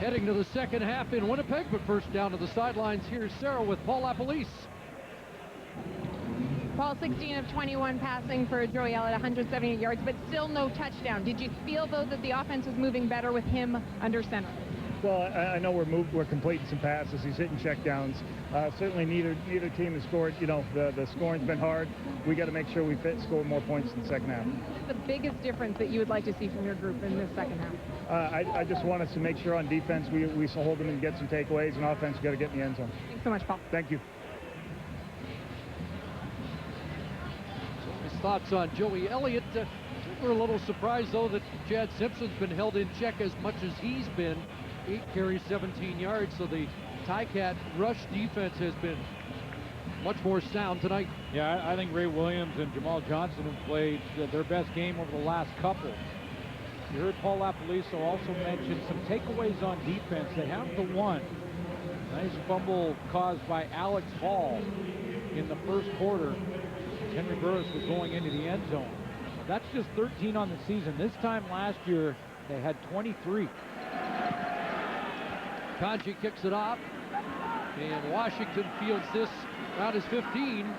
Heading to the second half in Winnipeg, but first down to the sidelines. Here's Sarah with Paul LaPolice. Paul, 16 of 21 passing for Joey Elliott, 178 yards, but still no touchdown. Did you feel, though, that the offense was moving better with him under center? Well, I know we're completing some passes. He's hitting checkdowns. Certainly neither team has scored. You know, the scoring's been hard. We got to make sure we score more points in the second half. What's the biggest difference that you would like to see from your group in this second half? I just want us to make sure on defense we hold them and get some takeaways, and offense got to get in the end zone. Thanks so much, Paul. Thank you. So his thoughts on Joey Elliott. We're a little surprised, though, that Chad Simpson's been held in check as much as he's been. 8 carries, 17 yards, so the Ticat rush defense has been much more sound tonight. Yeah, I think Ray Williams and Jamal Johnson have played their best game over the last couple. You heard Paul LaPolice also mention some takeaways on defense. They have the one. Nice fumble caused by Alex Hall in the first quarter. Henry Burris was going into the end zone. That's just 13 on the season. This time last year, they had 23. Kanji kicks it off, and Washington fields this around his 15.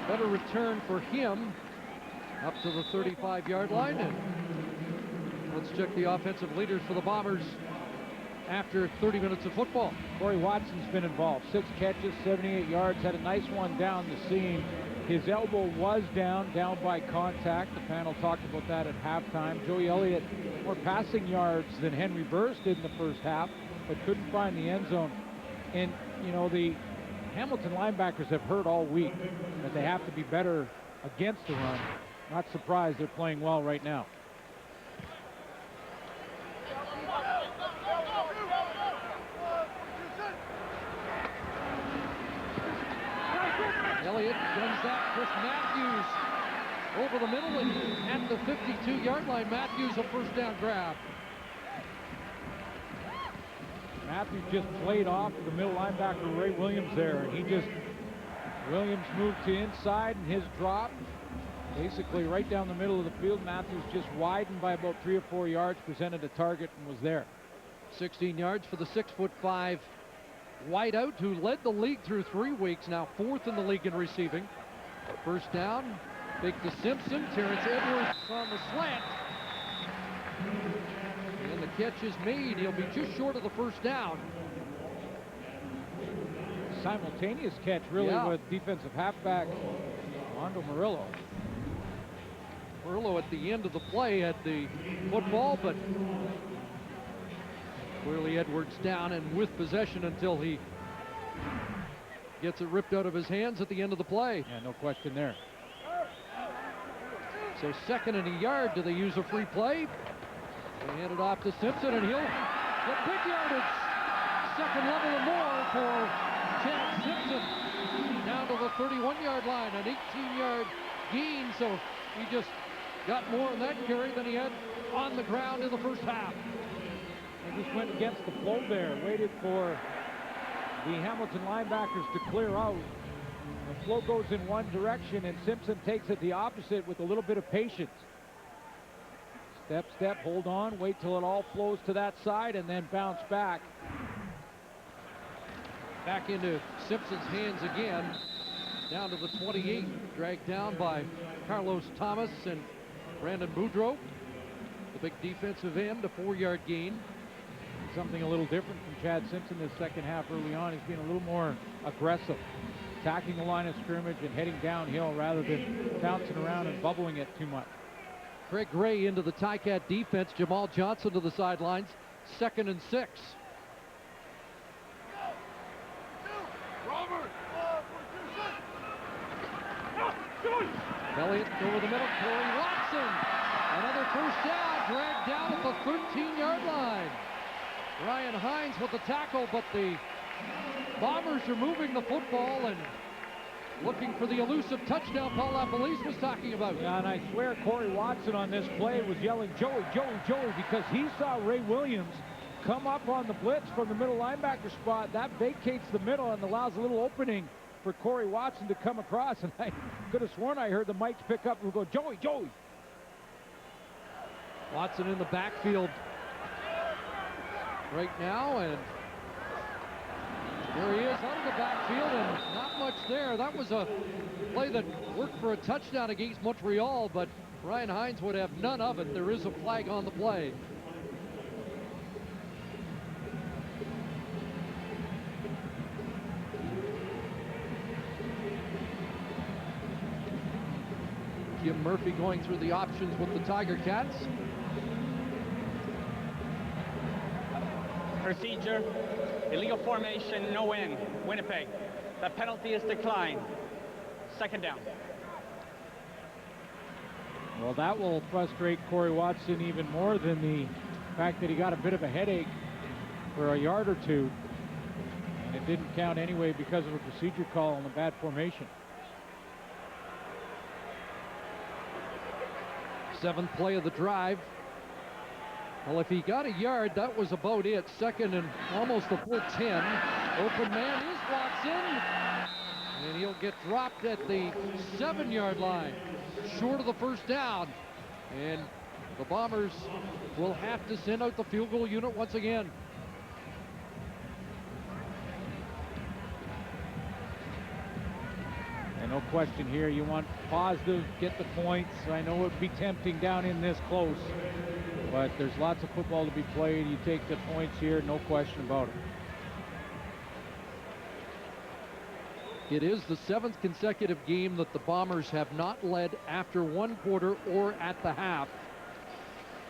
Better return for him up to the 35-yard line. And let's check the offensive leaders for the Bombers after 30 minutes of football. Corey Watson's been involved. 6 catches, 78 yards, had a nice one down the seam. His elbow was down by contact. The panel talked about that at halftime. Joey Elliott, more passing yards than Henry Burris did in the first half, but couldn't find the end zone. And, you know, the Hamilton linebackers have heard all week that they have to be better against the run. Not surprised they're playing well right now. Elliott runs that with Matthews over the middle, and at the 52-yard line, Matthews a first down grab. Matthews just played off the middle linebacker Ray Williams there, and Williams moved to inside, and his drop basically right down the middle of the field. Matthews just widened by about 3 or 4 yards, presented a target, and was there. 16 yards for the 6'5" wideout who led the league through 3 weeks, now 4th in the league in receiving. First down, big to Simpson. Terrence Edwards on the slant. And the catch is made. He'll be just short of the first down. Simultaneous catch, really, with defensive halfback Mondo Murillo. Murillo at the end of the play had the football, but clearly Edwards down and with possession until he gets it ripped out of his hands at the end of the play. Yeah, no question there. So 2nd and a yard. Do they use a free play? They hand it off to Simpson, and he'll get big yardage. 2nd level and more for Chad Simpson. Down to the 31-yard line, an 18-yard gain. So he just got more in that carry than he had on the ground in the first half. They just went against the flow there, waited for the Hamilton linebackers to clear out. The flow goes in one direction, and Simpson takes it the opposite with a little bit of patience. Step, step, hold on, wait till it all flows to that side, and then bounce back. Back into Simpson's hands again. Down to the 28, dragged down by Carlos Thomas and Brandon Boudreau. The big defensive end, a 4-yard gain. Something a little different from Chad Simpson this second half early on. He's been a little more aggressive, attacking the line of scrimmage and heading downhill rather than bouncing around and bubbling it too much. Craig Gray into the Ticat defense. Jamal Johnson to the sidelines. 2nd and 6. Elliott over the middle. Corey Watson. Another first down. Dragged down at the 13-yard line. Ryan Hines with the tackle, but the Bombers are moving the football and looking for the elusive touchdown Paul LaPolice was talking about. Yeah, and I swear Corey Watson on this play was yelling, Joey, Joey, Joey, because he saw Ray Williams come up on the blitz from the middle linebacker spot. That vacates the middle and allows a little opening for Corey Watson to come across. And I could have sworn I heard the mics pick up and go, Joey, Joey. Watson in the backfield. right now, and there he is out of the backfield, and not much there. That was a play that worked for a touchdown against Montreal, but Ryan Hines would have none of it. There is a flag on the play. Jim Murphy going through the options with the Tiger Cats. Procedure, illegal formation, no in, Winnipeg. The penalty is declined. Second down. Well, that will frustrate Corey Watson even more than the fact that he got a bit of a headache for a yard or two. And it didn't count anyway because of a procedure call on the bad formation. 7th play of the drive. Well, if he got a yard, that was about it. Second and almost a full 10. Open man is Watson. And he'll get dropped at the 7-yard line, short of the first down. And the Bombers will have to send out the field goal unit once again. And no question here, you want positive, get the points. I know it would be tempting down in this close, but there's lots of football to be played. You take the points here, no question about it. It is the 7th consecutive game that the Bombers have not led after one quarter or at the half.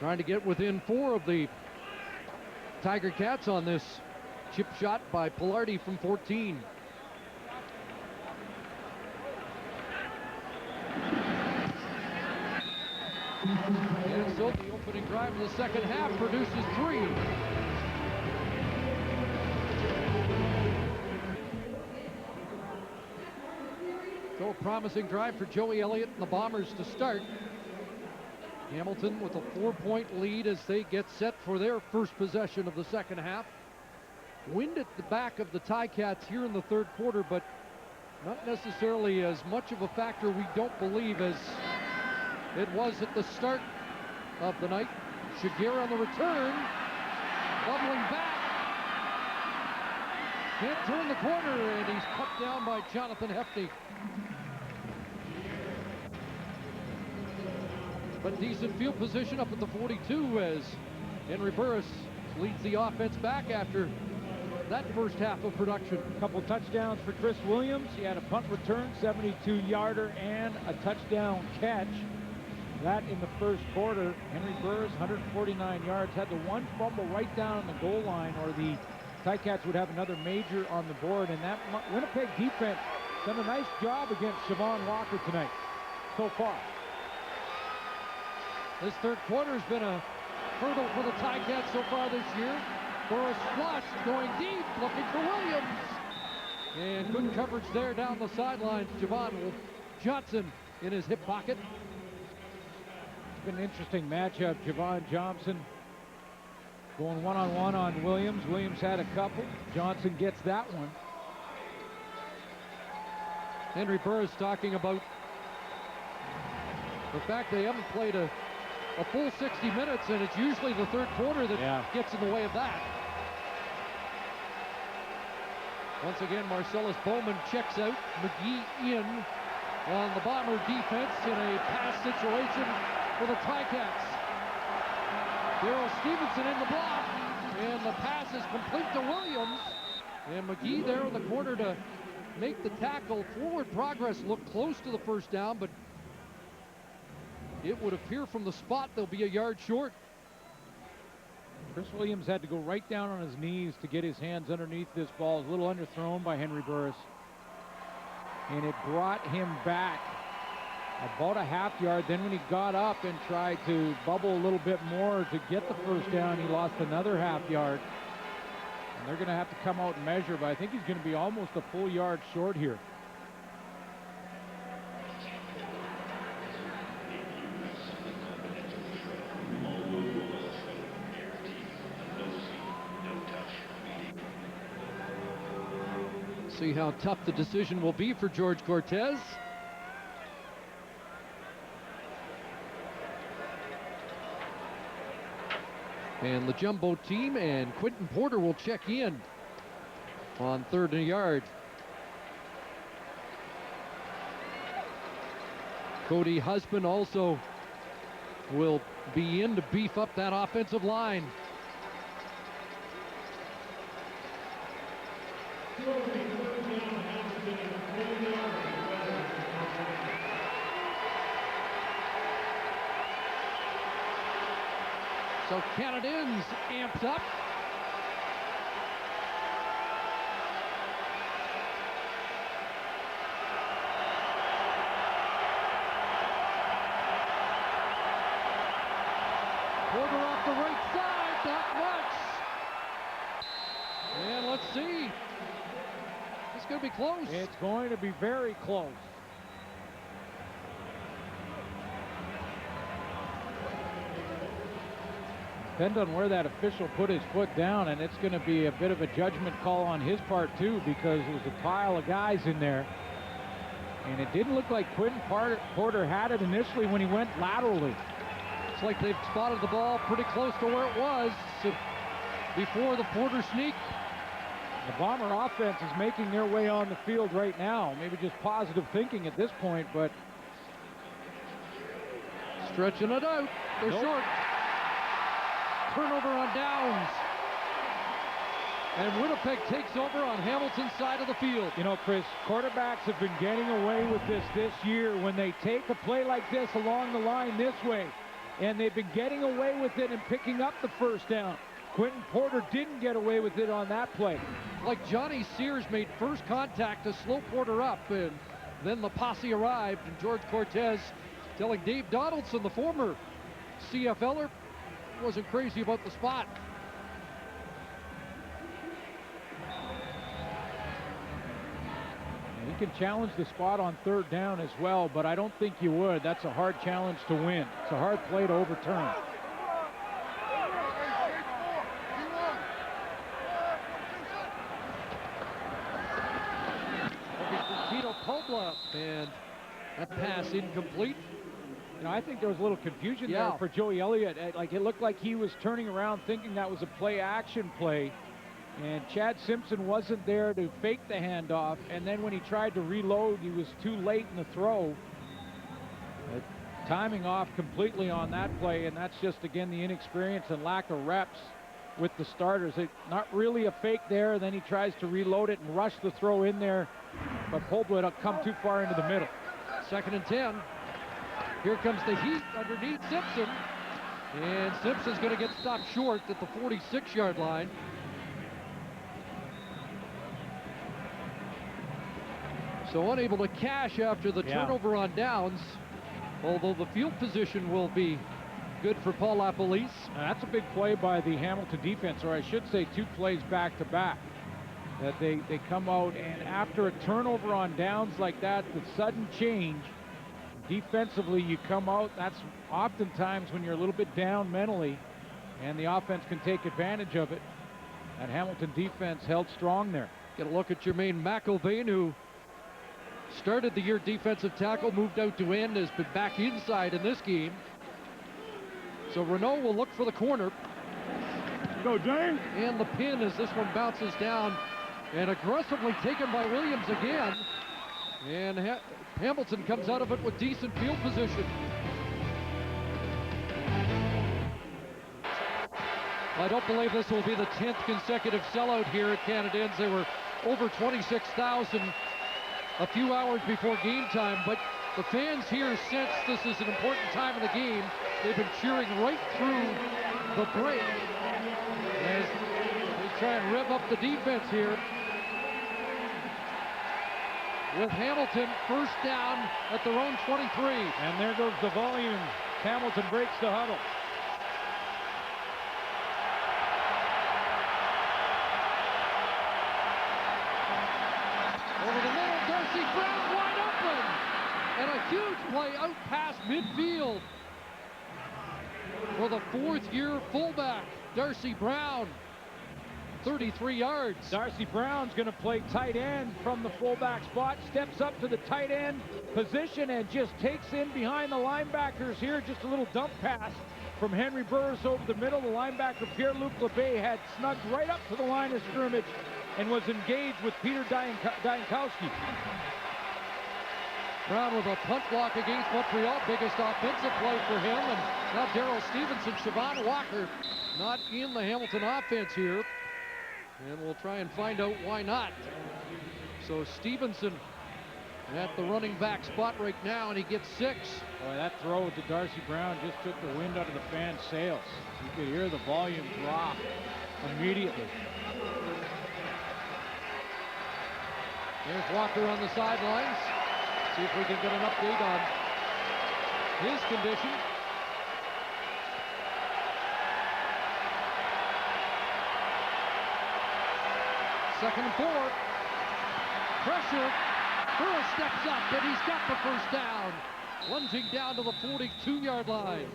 Trying to get within 4 of the Tiger Cats on this chip shot by Pilardi from 14. And so the opening drive of the second half produces 3. So a promising drive for Joey Elliott and the Bombers to start. Hamilton with a 4-point lead as they get set for their first possession of the second half. Wind at the back of the Ticats here in the third quarter, but not necessarily as much of a factor, we don't believe, as it was at the start of the night. Shigera on the return, bubbling back. Can't turn the corner, and he's cut down by Jonathan Hefty. But decent field position up at the 42 as Henry Burris leads the offense back after that first half of production. A couple touchdowns for Chris Williams. He had a punt return, 72-yarder, and a touchdown catch. That in the first quarter. Henry Burris, 149 yards, had the one fumble right down on the goal line, or the Ticats would have another major on the board. And that Winnipeg defense done a nice job against Siobhan Walker tonight so far. This third quarter has been a hurdle for the Ticats so far this year. Burris flush, going deep, looking for Williams. And good coverage there down the sidelines. Javon Johnson in his hip pocket. It's been an interesting matchup. Javon Johnson going one-on-one on Williams. Williams had a couple. Johnson gets that one. Henry Burris talking about the fact they haven't played a full 60 minutes, and it's usually the third quarter that gets in the way of that. Once again, Marcellus Bowman checks out. McGee in on the Bomber defense in a pass situation for the Ticats. Darryl Stevenson in the block, and the pass is complete to Williams. And McGee there in the corner to make the tackle. Forward progress looked close to the first down, but it would appear from the spot they'll be a yard short. Chris Williams had to go right down on his knees to get his hands underneath this ball. It was a little underthrown by Henry Burris. And it brought him back about a half yard. Then when he got up and tried to bubble a little bit more to get the first down, he lost another half yard. And they're going to have to come out and measure, but I think he's going to be almost a full yard short here. See how tough the decision will be for George Cortez. And the jumbo team and Quentin Porter will check in on 3rd and a yard. Cody Husband also will be in to beef up that offensive line. So Canadians amps up. Porter off the right side, not much. And let's see. It's going to be close. It's going to be very close. Depends on where that official put his foot down, and it's going to be a bit of a judgment call on his part too, because there was a pile of guys in there, and it didn't look like Quentin Porter had it initially when he went laterally. It's like they've spotted the ball pretty close to where it was before the Porter sneak. The Bomber offense is making their way on the field right now. Maybe just positive thinking at this point, but stretching it out. They're short. Turnover on downs. And Winnipeg takes over on Hamilton's side of the field. You know, Chris, quarterbacks have been getting away with this year when they take a play like this along the line this way. And they've been getting away with it and picking up the first down. Quentin Porter didn't get away with it on that play. Like Johnny Sears made first contact to slow Porter up, and then the posse arrived, and George Cortez telling Dave Donaldson, the former CFLer, wasn't crazy about the spot. You can challenge the spot on 3rd down as well, but I don't think you would. That's a hard challenge to win. It's a hard play to overturn. Tito Pobla, and that pass incomplete. You know, I think there was a little confusion there for Joey Elliott. Like, it looked like he was turning around thinking that was a play-action play. And Chad Simpson wasn't there to fake the handoff. And then when he tried to reload, he was too late in the throw. Timing off completely on that play. And that's just, again, the inexperience and lack of reps with the starters. Not really a fake there. Then he tries to reload it and rush the throw in there. But Pobla come too far into the middle. 2nd and 10. Here comes the heat underneath Simpson. And Simpson's going to get stopped short at the 46-yard line. So unable to cash after the turnover on downs, although the field position will be good for Paul LaPolice. That's a big play by the Hamilton defense, or I should say 2 plays back-to-back. That they come out, and after a turnover on downs like that, the sudden change, defensively you come out, that's oftentimes when you're a little bit down mentally, and the offense can take advantage of it. That Hamilton defense held strong there. Get a look at Jermaine McIlvain, who started the year defensive tackle, moved out to end, has been back inside in this game. So Renault will look for the corner. Go, James. And the pin as this one bounces down and aggressively taken by Williams again. And Hamilton comes out of it with decent field position. I don't believe this will be the 10th consecutive sellout here at Canadiens. They were over 26,000 a few hours before game time, but the fans here sense this is an important time in the game. They've been cheering right through the break as they try and rev up the defense here. With Hamilton first down at their own 23. And there goes the volume. Hamilton breaks the huddle. Over the middle, Darcy Brown wide open. And a huge play out past midfield for the 4th-year fullback, Darcy Brown. 33 yards. Darcy Brown's going to play tight end from the fullback spot, steps up to the tight end position and just takes in behind the linebackers here. Just a little dump pass from Henry Burris over the middle. The linebacker Pierre-Luc Labbé had snugged right up to the line of scrimmage and was engaged with Peter Diankowski. Brown with a punt block against Montreal, biggest offensive play for him, and now Darrell Stevenson, Siobhan Walker not in the Hamilton offense here, and we'll try and find out why not. So Stevenson at the running back spot right now, and he gets 6. Boy, that throw to Darcy Brown just took the wind out of the fans' sails. You could hear the volume drop immediately. There's Walker on the sidelines. See if we can get an update on his condition. Second and 4. Pressure. Burris steps up, and he's got the first down. Lunging down to the 42-yard line.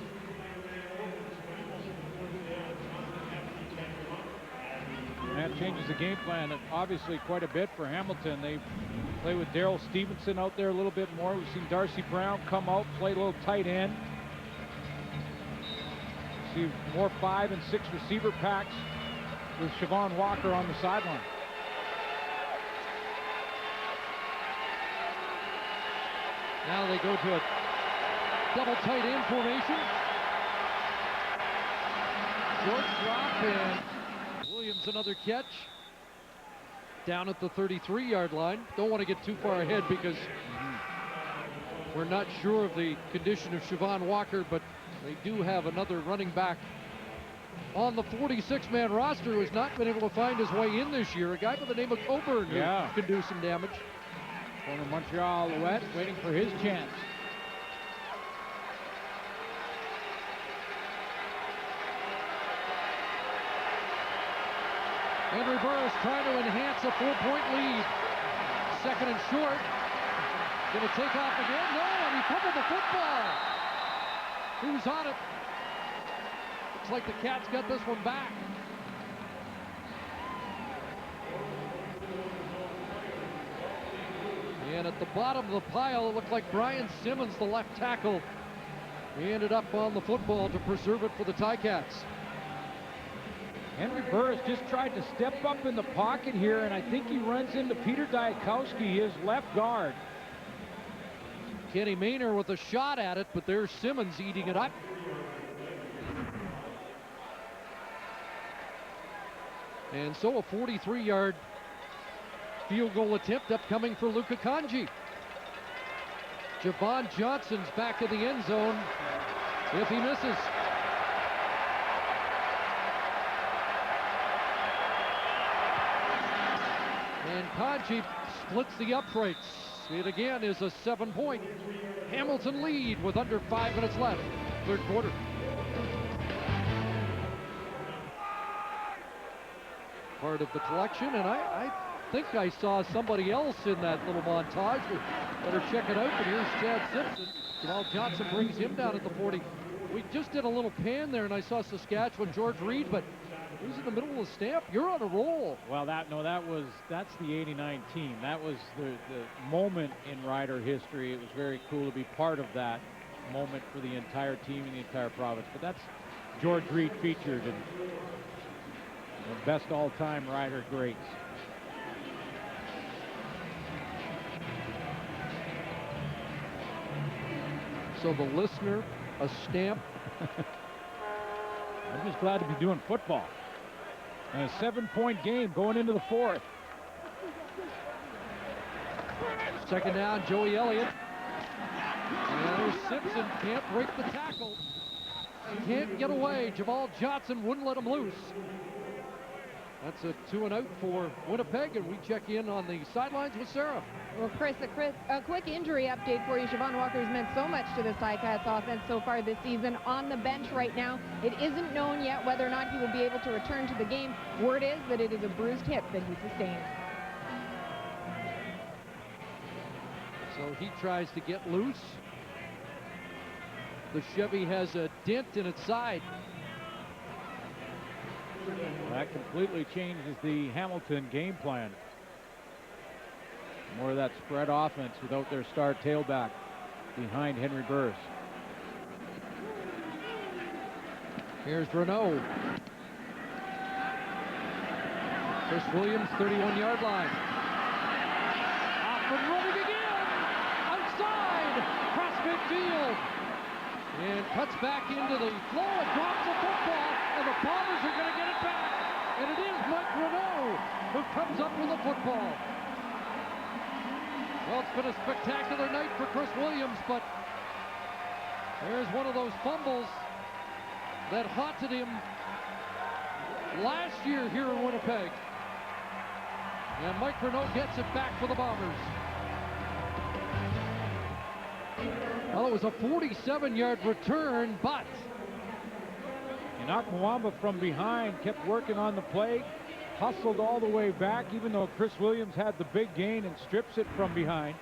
And that changes the game plan obviously quite a bit for Hamilton. They play with Darrell Stevenson out there a little bit more. We've seen Darcy Brown come out, play a little tight end. See more 5 and 6 receiver packs with Siobhan Walker on the sideline. Now they go to a double tight end formation. Short drop, and Williams another catch. Down at the 33-yard line. Don't want to get too far ahead because we're not sure of the condition of Siobhan Walker, but they do have another running back on the 46-man roster who has not been able to find his way in this year. A guy by the name of Coburn who can do some damage. Former Montreal Alouette waiting for his chance. Henry Burris trying to enhance a 4-point lead. Second and short. Going to take off again. No, and he fumbled the football. Who's on it? Looks like the Cats got this one back. And at the bottom of the pile, it looked like Brian Simmons, the left tackle. He ended up on the football to preserve it for the Ticats. Henry Burris just tried to step up in the pocket here, and I think he runs into Peter Diankowski, his left guard. Kenny Maynor with a shot at it, but there's Simmons eating it up. And so a 43-yard field goal attempt upcoming for Luka Kanji. Javon Johnson's back in the end zone if he misses. And Kanji splits the uprights. It again is a 7-point Hamilton lead with under 5 minutes left, third quarter. Part of the collection, and I think I saw somebody else in that little montage. We better check it out, but here's Chad Simpson. Jamal Johnson brings him down at the 40. We just did a little pan there, and I saw Saskatchewan George Reed, but who's in the middle of the stamp? You're on a roll. Well, that's the '89 team. That was the moment in Rider history. It was very cool to be part of that moment for the entire team and the entire province. But that's George Reed featured in the best all-time Rider greats. So the listener, a stamp. I'm just glad to be doing football. And a 7-point game going into the fourth. Second down, Joey Elliott. And there's Simpson, can't break the tackle. Can't get away. Jamal Johnson wouldn't let him loose. That's a 2-and-out for Winnipeg, and we check in on the sidelines with Sarah. Well, Chris, a quick injury update for you. Siobhan Walker has meant so much to this Ticats offense so far this season. On the bench right now, it isn't known yet whether or not he will be able to return to the game. Word is that it is a bruised hip that he sustained. So he tries to get loose. The Chevy has a dent in its side. That completely changes the Hamilton game plan. More of that spread offense without their star tailback behind Henry Burris. Here's Renault. Chris Williams, 31-yard line. Off and running again. Outside. Cross midfield. And cuts back into the flow and drops the football. And the Bombers are going to get it back. And it is Mike Renault who comes up with the football. Well, it's been a spectacular night for Chris Williams, but there's one of those fumbles that haunted him last year here in Winnipeg. And Mike Renault gets it back for the Bombers. Well, it was a 47-yard return, but And Akwamba from behind kept working on the play, hustled all the way back, even though Chris Williams had the big gain and strips it from behind.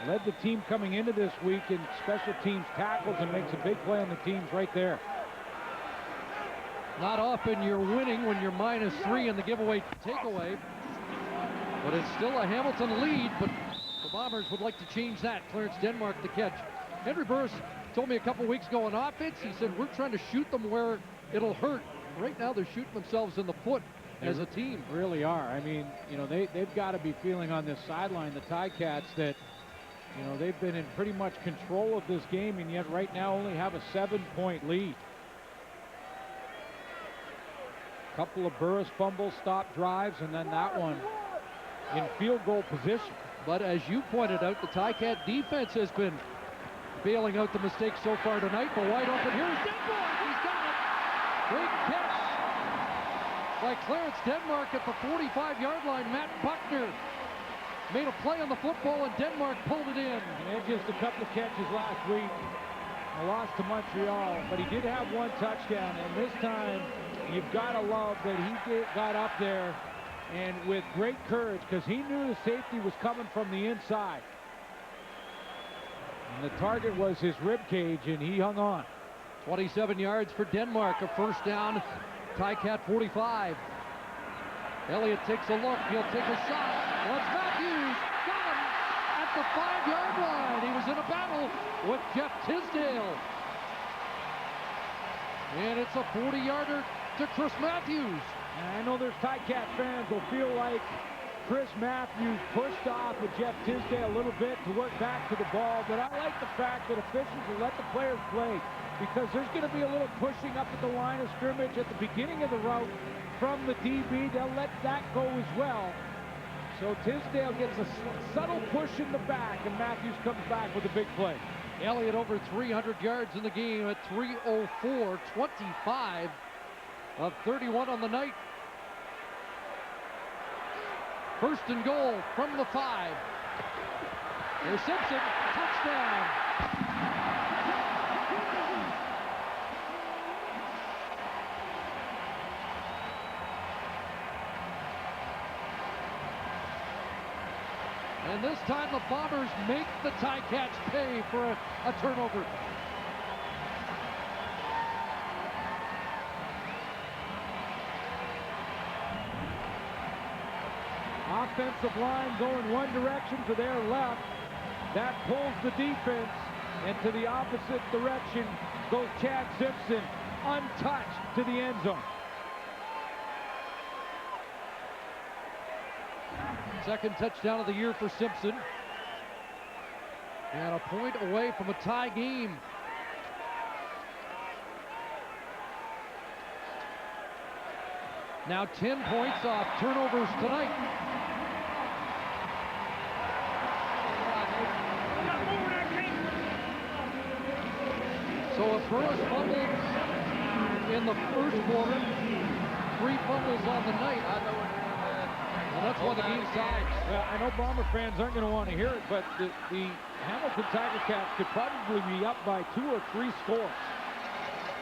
Led the team coming into this week in special teams tackles and makes a big play on the teams right there. not often you're winning when you're -3 in the giveaway takeaway. But it's still a Hamilton lead, but the Bombers would like to change that. Clarence Denmark the catch. Henry Burris told me a couple weeks ago on offense, he said, we're trying to shoot them where it'll hurt. Right now they're shooting themselves in the foot as a team. Really are. I mean, you know, they've got to be feeling on this sideline, the Ticats, that, you know, they've been in pretty much control of this game, and yet right now only have a 7-point lead. Couple of Burris fumbles, stop drives, and then that one in field goal position. But as you pointed out, the Ticat defense has been bailing out the mistakes so far tonight. But wide open, here's Denmark. He's got it. Great catch by Clarence Denmark at the 45-yard line. Matt Buckner made a play on the football, and Denmark pulled it in. He had just a couple of catches last week. A loss to Montreal, but he did have one touchdown, and this time you've got to love that he got up there and with great courage, because he knew the safety was coming from the inside. And the target was his rib cage, and he hung on. 27 yards for Denmark, a first down. Ticat 45. Elliott takes a look. He'll take a shot. Wants Matthews. Got him at the 5-yard line. He was in a battle with Jeff Tisdale. And it's a 40-yarder to Chris Matthews. And I know there's Ticat fans will feel like Chris Matthews pushed off with Jeff Tisdale a little bit to work back to the ball, but I like the fact that officials will let the players play, because there's going to be a little pushing up at the line of scrimmage at the beginning of the route from the DB. They'll let that go as well. So Tisdale gets a subtle push in the back, and Matthews comes back with a big play. Elliott over 300 yards in the game at 3:04, 25 of 31 on the night. First and goal from the 5. Here's Simpson, touchdown. And this time the Bombers make the Ticats pay for a turnover. Offensive line going one direction to their left. That pulls the defense, and to the opposite direction goes Chad Simpson, untouched to the end zone. Second touchdown of the year for Simpson. And a point away from a tie game. Now 10 points off turnovers tonight. So if Burris fumbled in the first quarter, 3 fumbles on the night. Well, that's why the game's tied. Well, I know Bomber fans aren't going to want to hear it, but the Hamilton Tiger-Cats could probably be up by 2 or 3 scores.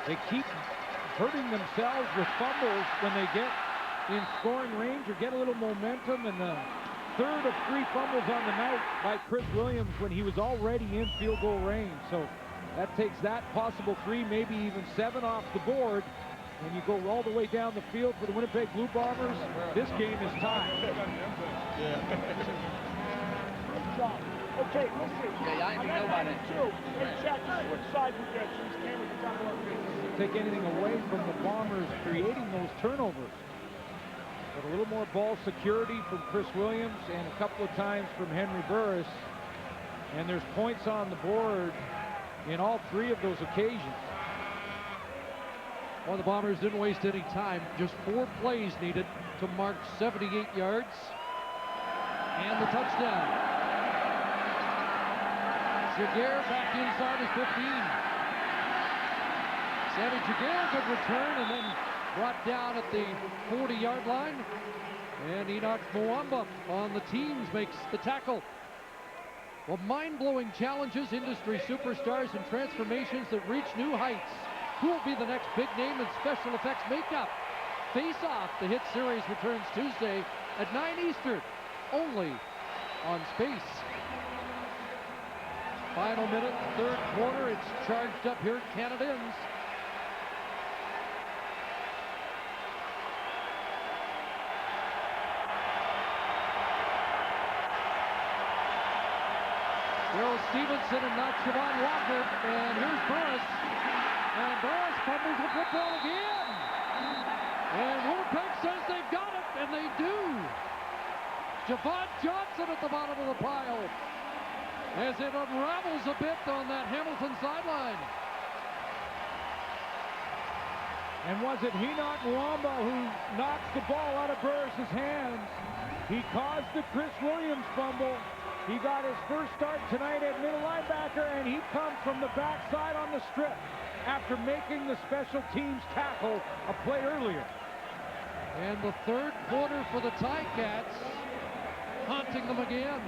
They keep hurting themselves with fumbles when they get in scoring range or get a little momentum, and the third of 3 fumbles on the night by Chris Williams when he was already in field goal range. So that takes that possible 3, maybe even 7 off the board. When you go all the way down the field for the Winnipeg Blue Bombers, this game is tied. Okay, listen. Yeah, I know about it. Hey, Chad, just switch sides with that so this camera can talk about this. Take anything away from the Bombers creating those turnovers. But a little more ball security from Chris Williams and a couple of times from Henry Burris. And there's points on the board in all three of those occasions. Well, the Bombers didn't waste any time. Just 4 plays needed to mark 78 yards. And the touchdown. Jaguar back inside his 15. Sammy Jaguar, good return, and then brought down at the 40-yard line. And Enoch Mwamba on the teams makes the tackle. Well, mind-blowing challenges, industry superstars, and transformations that reach new heights. Who will be the next big name in special effects makeup? Face Off, the hit series, returns Tuesday at 9 Eastern, only on Space. Final minute, third quarter. It's charged up here at Canada Inns. Daryl Stevenson and not Siobhan Walker. And here's Burris. And Burris fumbles the football again. And Winnipeg says they've got it, and they do. Javon Johnson at the bottom of the pile as it unravels a bit on that Hamilton sideline. And was it Enoch Mwamba who knocks the ball out of Burris' hands? He caused the Chris Williams fumble. He got his first start tonight at middle linebacker, and he comes from the backside on the strip after making the special teams tackle a play earlier. And the third quarter for the Ticats, haunting them again.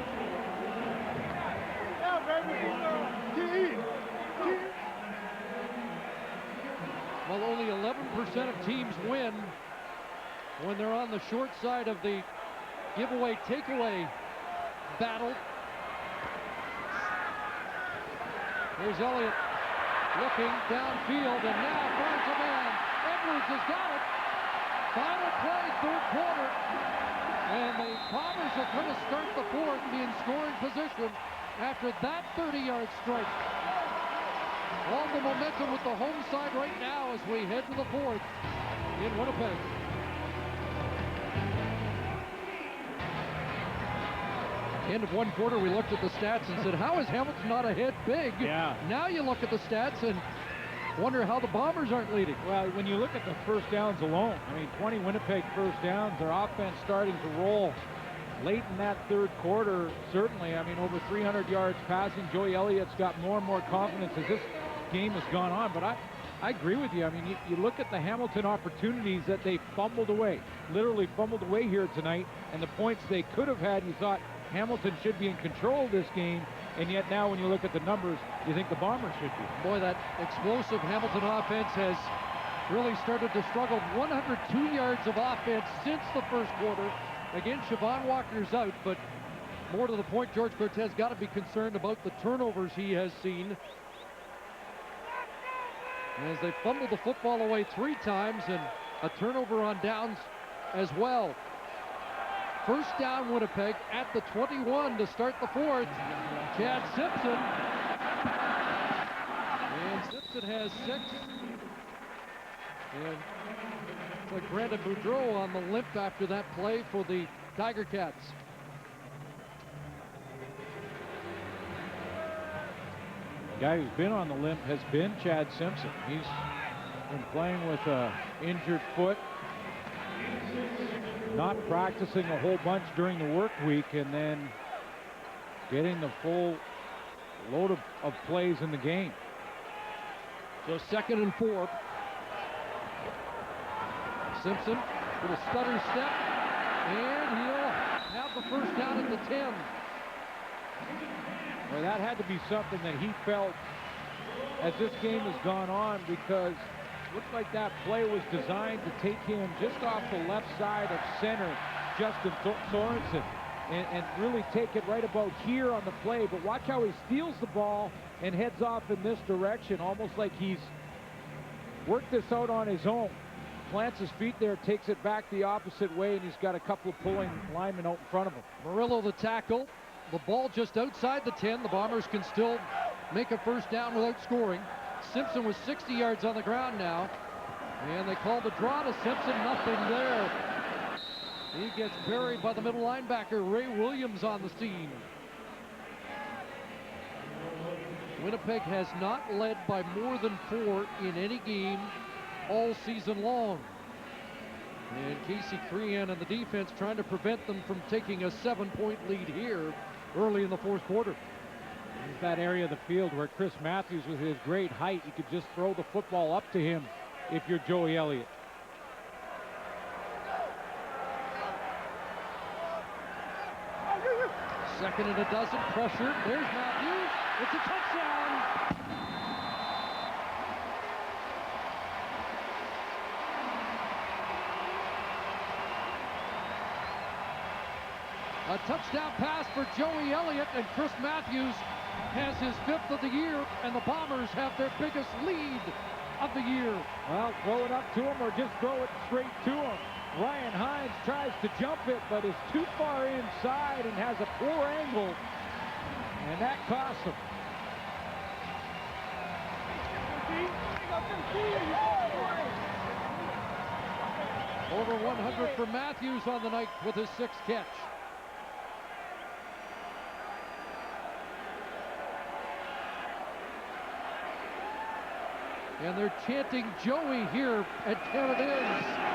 Well, only 11% of teams win when they're on the short side of the giveaway takeaway battle. Here's Elliott looking downfield, and now finds a man. Edwards has got it. Final play, third quarter. And the Bombers are going to start the fourth, be in scoring position after that 30-yard strike. All the momentum with the home side right now as we head to the fourth in Winnipeg. End of one quarter, we looked at the stats and said, how is Hamilton not ahead big? Yeah. Now you look at the stats and wonder how the Bombers aren't leading. Well, when you look at the first downs alone, I mean, 20 Winnipeg first downs, their offense starting to roll late in that third quarter, certainly. I mean, over 300 yards passing. Joey Elliott's got more and more confidence as this game has gone on. But I agree with you. I mean, you look at the Hamilton opportunities that they fumbled away, literally fumbled away here tonight, and the points they could have had, you thought Hamilton should be in control of this game, and yet now when you look at the numbers, you think the Bombers should be. Boy, that explosive Hamilton offense has really started to struggle. 102 yards of offense since the first quarter. Again, Siobhan Walker's out, but more to the point, George Cortez got to be concerned about the turnovers he has seen, as they fumbled the football away 3 times and a turnover on downs as well. First down, Winnipeg at the 21 to start the fourth. Chad Simpson. And Simpson has 6. And it's like Brandon Boudreau on the limp after that play for the Tiger Cats. The guy who's been on the limp has been Chad Simpson. He's been playing with an injured foot, not practicing a whole bunch during the work week, and then getting the full load of plays in the game. So 2nd and 4. Simpson with a stutter step, and he'll have the first down at the 10. Well, that had to be something that he felt as this game has gone on, because it looks like that play was designed to take him just off the left side of center, Justin Sorensen, and really take it right about here on the play. But watch how he steals the ball and heads off in this direction, almost like he's worked this out on his own. Plants his feet there, takes it back the opposite way, and he's got a couple of pulling linemen out in front of him. Murillo the tackle. the ball just outside the 10. The Bombers can still make a first down without scoring. Simpson was 60 yards on the ground now. And they call the draw to Simpson. Nothing there. He gets buried by the middle linebacker, Ray Williams, on the scene. Winnipeg has not led by more than 4 in any game all season long. And Casey Crean and the defense trying to prevent them from taking a 7-point lead here early in the fourth quarter. There's that area of the field where Chris Matthews, with his great height, you could just throw the football up to him if you're Joey Elliott. Second and a dozen, pressure. There's Matthews. It's a touchdown. A touchdown pass for Joey Elliott, and Chris Matthews has his 5th of the year, and the Bombers have their biggest lead of the year. Well, throw it up to him or just throw it straight to him. Ryan Hines tries to jump it, but is too far inside and has a poor angle, and that costs him. Over 100 for Matthews on the night with his 6th catch. And they're chanting Joey here at Canada.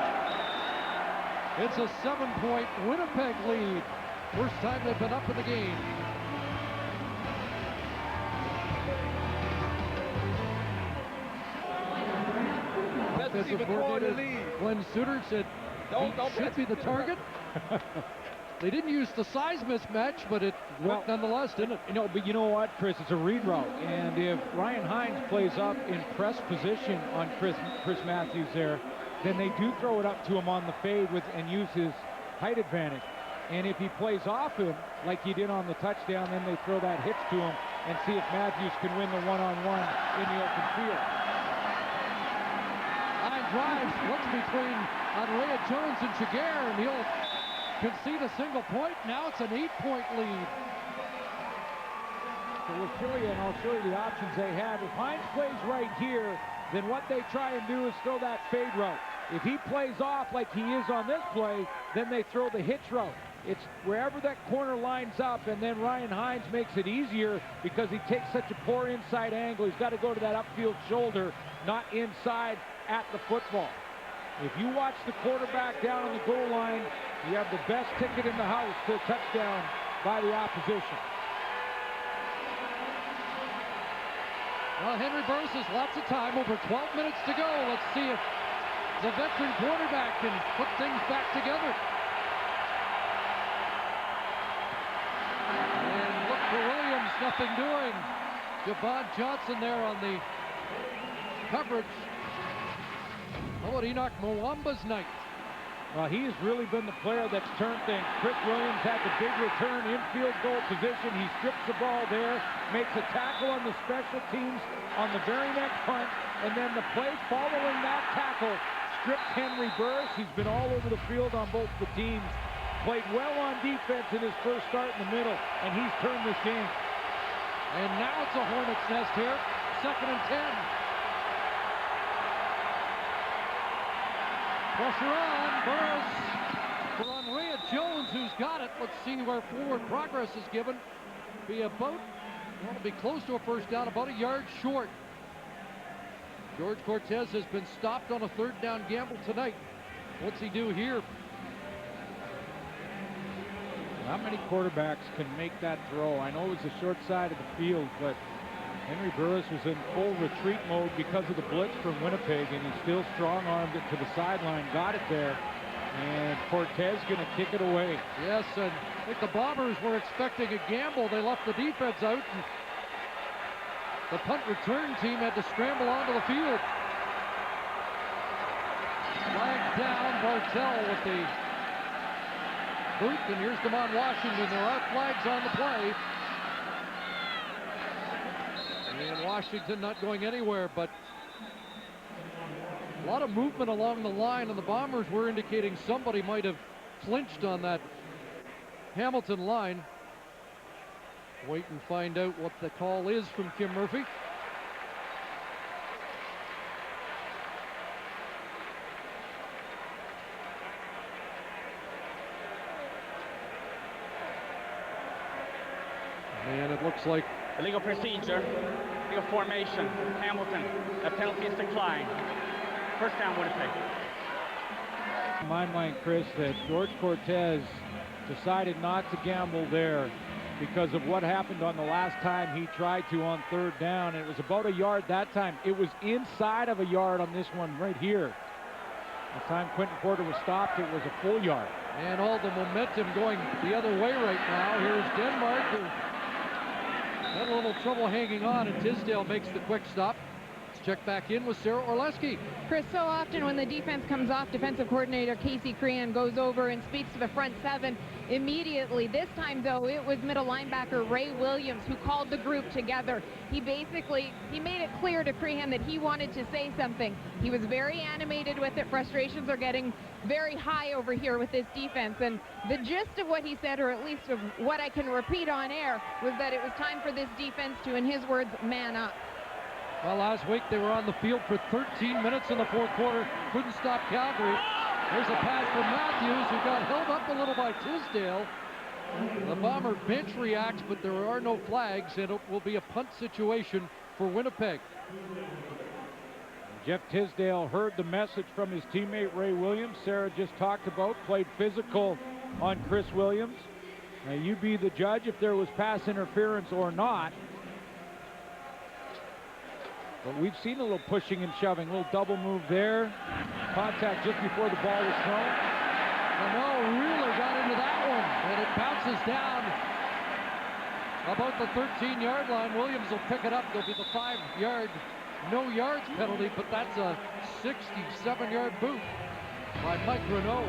It's a 7-point Winnipeg lead. First time they've been up in the game. Offensive coordinator Glenn Suter said he should be the target. They didn't use the size mismatch, but it worked nonetheless, didn't it? But you know what, Chris? It's a read route. And if Ryan Hines plays up in press position on Chris Matthews there, then they do throw it up to him on the fade and use his height advantage. And if he plays off him, like he did on the touchdown, then they throw that hitch to him and see if Matthews can win the one-on-one in the open field. Line drives, looks between Andrea Jones and Chiguer, and he'll concede a single point. Now it's an 8-point lead. So we'll show you, and I'll show you the options they have. If Hines plays right here, then what they try and do is throw that fade route. If he plays off like he is on this play, then they throw the hitch route. It's wherever that corner lines up, and then Ryan Hines makes it easier because he takes such a poor inside angle. He's got to go to that upfield shoulder, not inside at the football. If you watch the quarterback down on the goal line, you have the best ticket in the house to a touchdown by the opposition. Well, Henry Burris has lots of time, over 12 minutes to go. Let's see if the veteran quarterback can put things back together. And look for Williams, nothing doing. Javon Johnson there on the coverage. How about Enoch Mwamba's night? Well, he's really been the player that's turned things. Chris Williams had the big return, infield goal position. He strips the ball there, makes a tackle on the special teams on the very next punt, and then the play following that tackle strips Henry Burris. He's been all over the field on both the teams. Played well on defense in his first start in the middle, and he's turned this game. And now it's a hornet's nest here. 2nd and 10. Pressure on, Burris for Andrea Jones, who's got it. Let's see where forward progress is given. Be about, well, be close to a first down, about a yard short. George Cortez has been stopped on a 3rd down gamble tonight. What's he do here? Not many quarterbacks can make that throw. I know it was the short side of the field, but Henry Burris was in full retreat mode because of the blitz from Winnipeg, and he still strong-armed it to the sideline, got it there, and Cortez going to kick it away. Yes, and I think the Bombers were expecting a gamble. They left the defense out, and the punt return team had to scramble onto the field. Flag down, Bartell with the boot, and here's DeMond Washington. There are flags on the play. And Washington not going anywhere, but a lot of movement along the line, and the Bombers were indicating somebody might have flinched on that Hamilton line. Wait and find out what the call is from Kim Murphy. And it looks like Illegal procedure, illegal formation, Hamilton. The penalty is declined. First down, Winnipeg. In my mind, Chris, that George Cortez decided not to gamble there because of what happened on the last time he tried to on third down. It was about a yard that time. It was inside of a yard on this one right here. The time Quentin Porter was stopped, it was a full yard. And all the momentum going the other way right now. Here's Denmark, who had a little trouble hanging on, and Tisdale makes the quick stop. Let's check back in with Sarah Orlesky. Chris, so often when the defense comes off, defensive coordinator Casey Crean goes over and speaks to the front seven immediately. This time, though, it was middle linebacker Ray Williams who called the group together. He made it clear to Crean that he wanted to say something. He was very animated with it. Frustrations are getting very high over here with this defense. And the gist of what he said, or at least of what I can repeat on air, was that it was time for this defense to, in his words, man up. Well, last week they were on the field for 13 minutes in the fourth quarter. Couldn't stop Calgary. There's a pass from Matthews, who got held up a little by Tisdale. The Bomber bench reacts, but there are no flags, and it will be a punt situation for Winnipeg. Jeff Tisdale heard the message from his teammate Ray Williams. Sarah just talked about, played physical on Chris Williams. Now you be the judge if there was pass interference or not. But we've seen a little pushing and shoving, a little double move there. Contact just before the ball was thrown. No, really got into that one, and it bounces down about the 13-yard line. Williams will pick it up. There'll be the 5-yard no yards penalty, but that's a 67-yard boot by Mike Renaud.